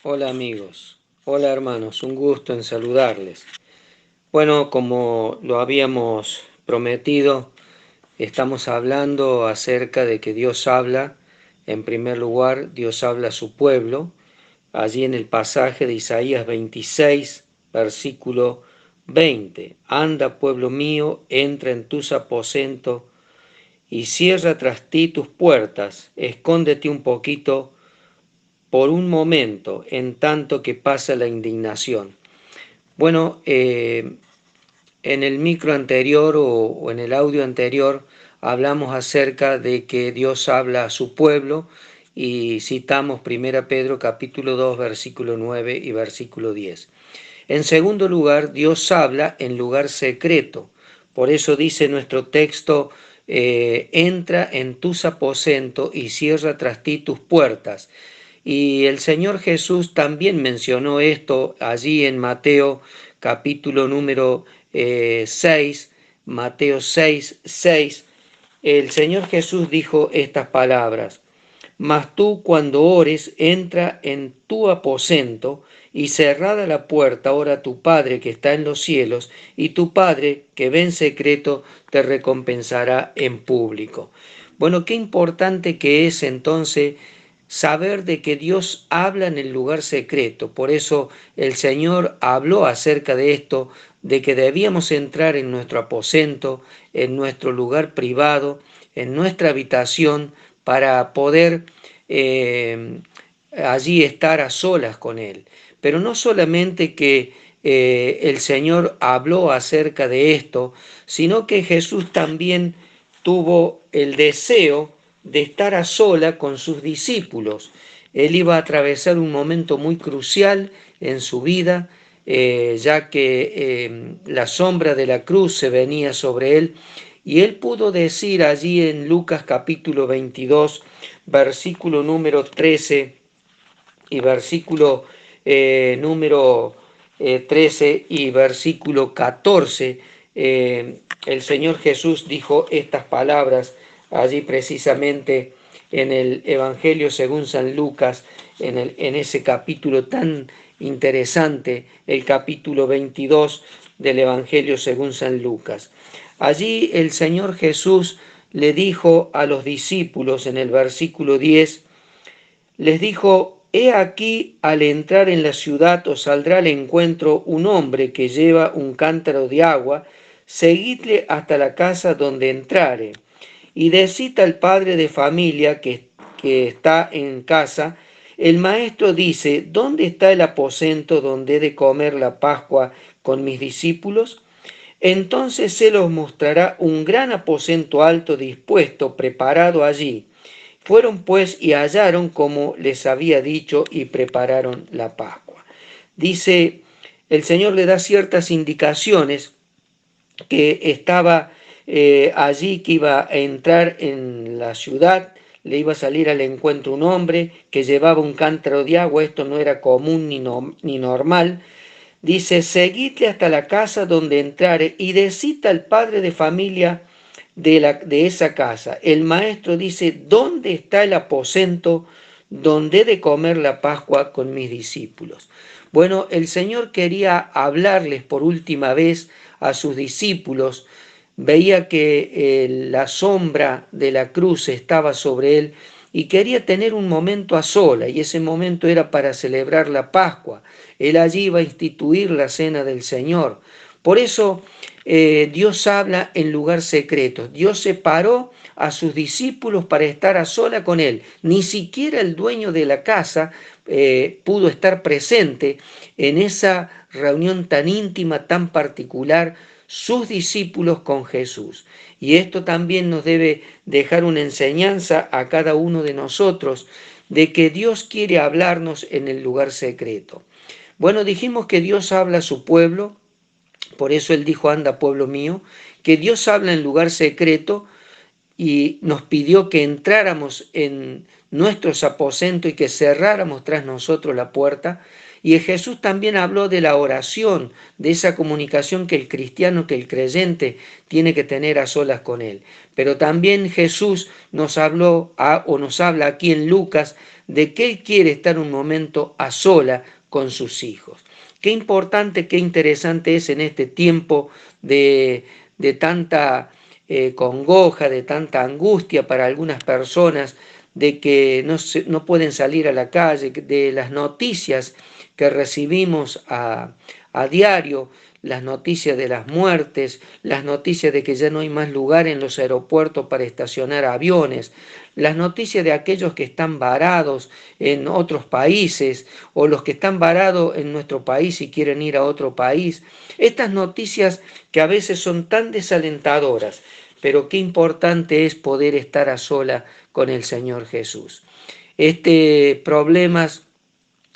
Hola amigos, hola hermanos, un gusto en saludarles. Bueno, como lo habíamos prometido, estamos hablando acerca de que Dios habla. En primer lugar, Dios habla a su pueblo. Allí en el pasaje de Isaías 26, versículo 20. Anda, pueblo mío, entra en tus aposentos y cierra tras ti tus puertas. Escóndete un poquito por un momento, en tanto que pasa la indignación. Bueno, en el micro anterior o en el audio anterior hablamos acerca de que Dios habla a su pueblo y citamos 1 Pedro capítulo 2 versículo 9 y versículo 10. En segundo lugar, Dios habla en lugar secreto. Por eso dice nuestro texto, entra en tus aposentos y cierra tras ti tus puertas. Y el Señor Jesús también mencionó esto allí en Mateo capítulo número 6, Mateo 6, 6. El Señor Jesús dijo estas palabras: mas tú cuando ores, entra en tu aposento y cerrada la puerta, ora a tu Padre que está en los cielos, y tu Padre que ve en secreto te recompensará en público. Bueno, qué importante que es entonces saber de que Dios habla en el lugar secreto. Por eso el Señor habló acerca de esto, de que debíamos entrar en nuestro aposento, en nuestro lugar privado, en nuestra habitación, para poder eh, allí estar a solas con Él. Pero no solamente que el Señor habló acerca de esto, sino que Jesús también tuvo el deseo de estar a sola con sus discípulos. Él iba a atravesar un momento muy crucial en su vida, ya que la sombra de la cruz se venía sobre él, y él pudo decir allí en Lucas capítulo 22, versículo número 13 y versículo número 13 y versículo 14, el Señor Jesús dijo estas palabras allí precisamente en el Evangelio según San Lucas, en ese capítulo tan interesante, el capítulo 22 del Evangelio según San Lucas. Allí el Señor Jesús le dijo a los discípulos en el versículo 10, les dijo: he aquí, al entrar en la ciudad os saldrá al encuentro un hombre que lleva un cántaro de agua, seguidle hasta la casa donde entrare, y decid al padre de familia que está en casa: el maestro dice, ¿dónde está el aposento donde he de comer la Pascua con mis discípulos? Entonces se los mostrará un gran aposento alto dispuesto, preparado allí. Fueron pues y hallaron como les había dicho y prepararon la Pascua. Dice, el Señor le da ciertas indicaciones que estaba allí, que iba a entrar en la ciudad, le iba a salir al encuentro un hombre que llevaba un cántaro de agua. Esto no era común ni normal. Dice, seguidle hasta la casa donde entrare y decid al padre de familia de esa casa. El maestro dice, ¿dónde está el aposento donde he de comer la Pascua con mis discípulos? Bueno, el Señor quería hablarles por última vez a sus discípulos. Veía que la sombra de la cruz estaba sobre él y quería tener un momento a sola, y ese momento era para celebrar la Pascua. Él allí iba a instituir la cena del Señor. Por eso Dios habla en lugar secreto. Dios separó a sus discípulos para estar a sola con él. Ni siquiera el dueño de la casa pudo estar presente en esa reunión tan íntima, tan particular, sus discípulos con Jesús. Y esto también nos debe dejar una enseñanza a cada uno de nosotros, de que Dios quiere hablarnos en el lugar secreto. Bueno, dijimos que Dios habla a su pueblo. Por eso Él dijo, anda, pueblo mío, que Dios habla en lugar secreto, y nos pidió que entráramos en nuestros aposentos y que cerráramos tras nosotros la puerta. Y Jesús también habló de la oración, de esa comunicación que el cristiano, que el creyente tiene que tener a solas con Él. Pero también Jesús nos habló o nos habla aquí en Lucas de que Él quiere estar un momento a sola con sus hijos. Qué importante, qué interesante es en este tiempo de tanta congoja, de tanta angustia para algunas personas, de que no pueden salir a la calle, de las noticias que recibimos a diario, las noticias de las muertes, las noticias de que ya no hay más lugar en los aeropuertos para estacionar aviones, las noticias de aquellos que están varados en otros países o los que están varados en nuestro país y quieren ir a otro país. Estas noticias que a veces son tan desalentadoras, pero qué importante es poder estar a sola con el Señor Jesús. Este problema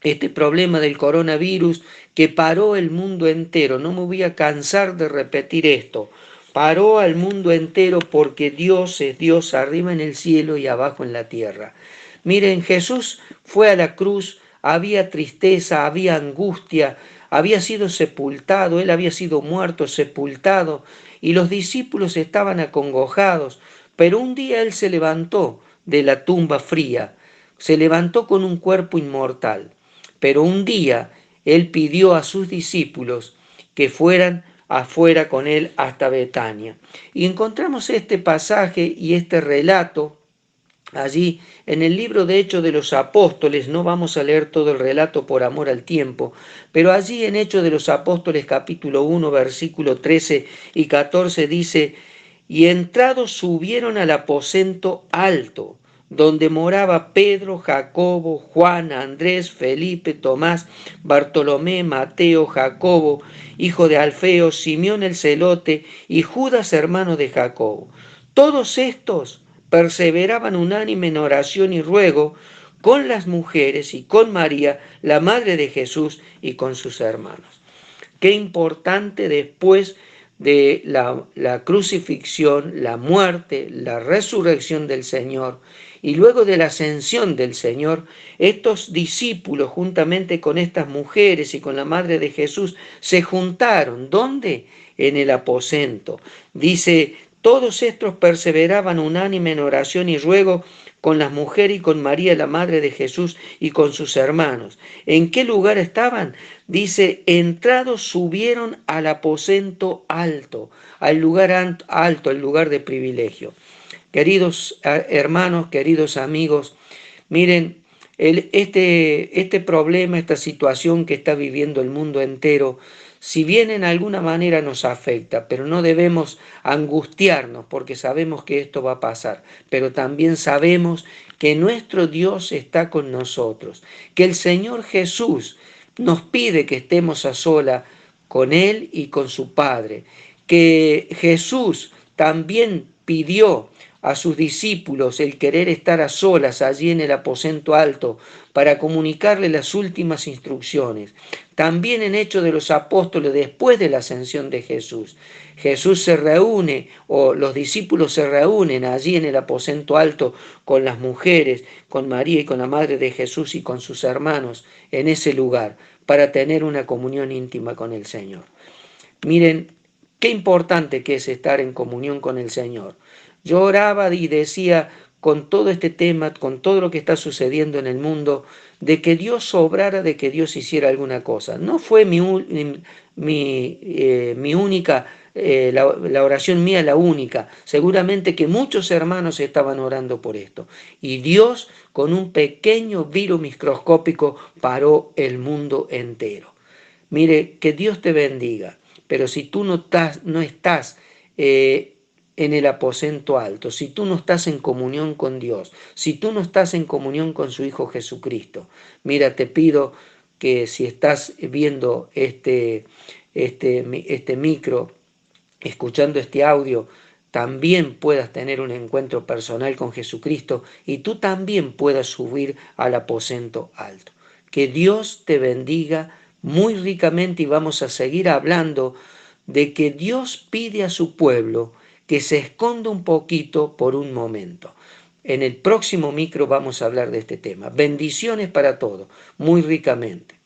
del coronavirus que paró el mundo entero, no me voy a cansar de repetir esto, paró al mundo entero porque Dios es Dios arriba en el cielo y abajo en la tierra. Miren, Jesús fue a la cruz, había tristeza, había angustia, había sido sepultado, él había sido muerto, sepultado, y los discípulos estaban acongojados, pero un día él se levantó de la tumba fría, se levantó con un cuerpo inmortal. Pero un día él pidió a sus discípulos que fueran afuera con él hasta Betania. Y encontramos este pasaje y este relato allí en el libro de Hechos de los Apóstoles. No vamos a leer todo el relato por amor al tiempo, pero allí en Hechos de los Apóstoles capítulo 1, versículo 13 y 14 dice: y entrados subieron al aposento alto, donde moraba Pedro, Jacobo, Juan, Andrés, Felipe, Tomás, Bartolomé, Mateo, Jacobo, hijo de Alfeo, Simeón el celote y Judas, hermano de Jacobo. Todos estos perseveraban unánime en oración y ruego con las mujeres y con María, la madre de Jesús, y con sus hermanos. Qué importante después de la crucifixión, la muerte, la resurrección del Señor y luego de la ascensión del Señor, estos discípulos juntamente con estas mujeres y con la madre de Jesús se juntaron. ¿Dónde? En el aposento. Dice: todos estos perseveraban unánime en oración y ruego con las mujeres y con María, la madre de Jesús, y con sus hermanos. ¿En qué lugar estaban? Dice: entrados subieron al aposento alto, al lugar alto, al lugar de privilegio. Queridos hermanos, queridos amigos, miren, este problema, esta situación que está viviendo el mundo entero, si bien en alguna manera nos afecta, pero no debemos angustiarnos porque sabemos que esto va a pasar, pero también sabemos que nuestro Dios está con nosotros, que el Señor Jesús nos pide que estemos a sola con Él y con su Padre, que Jesús también pidió a sus discípulos el querer estar a solas allí en el aposento alto para comunicarle las últimas instrucciones. También en Hechos de los Apóstoles, después de la ascensión de Jesús, Jesús se reúne, o los discípulos se reúnen allí en el aposento alto con las mujeres, con María y con la madre de Jesús y con sus hermanos en ese lugar para tener una comunión íntima con el Señor. Miren, qué importante que es estar en comunión con el Señor. Yo oraba y decía, con todo este tema, con todo lo que está sucediendo en el mundo, de que Dios obrara, de que Dios hiciera alguna cosa. No fue mi única, la oración mía la única. Seguramente que muchos hermanos estaban orando por esto. Y Dios, con un pequeño virus microscópico, paró el mundo entero. Mire, que Dios te bendiga. Pero si tú no estás en el aposento alto, si tú no estás en comunión con Dios, si tú no estás en comunión con su Hijo Jesucristo, mira, te pido que si estás viendo este micro, escuchando este audio, también puedas tener un encuentro personal con Jesucristo y tú también puedas subir al aposento alto. Que Dios te bendiga muy ricamente y vamos a seguir hablando de que Dios pide a su pueblo que se esconda un poquito por un momento. En el próximo micro vamos a hablar de este tema. Bendiciones para todos, muy ricamente.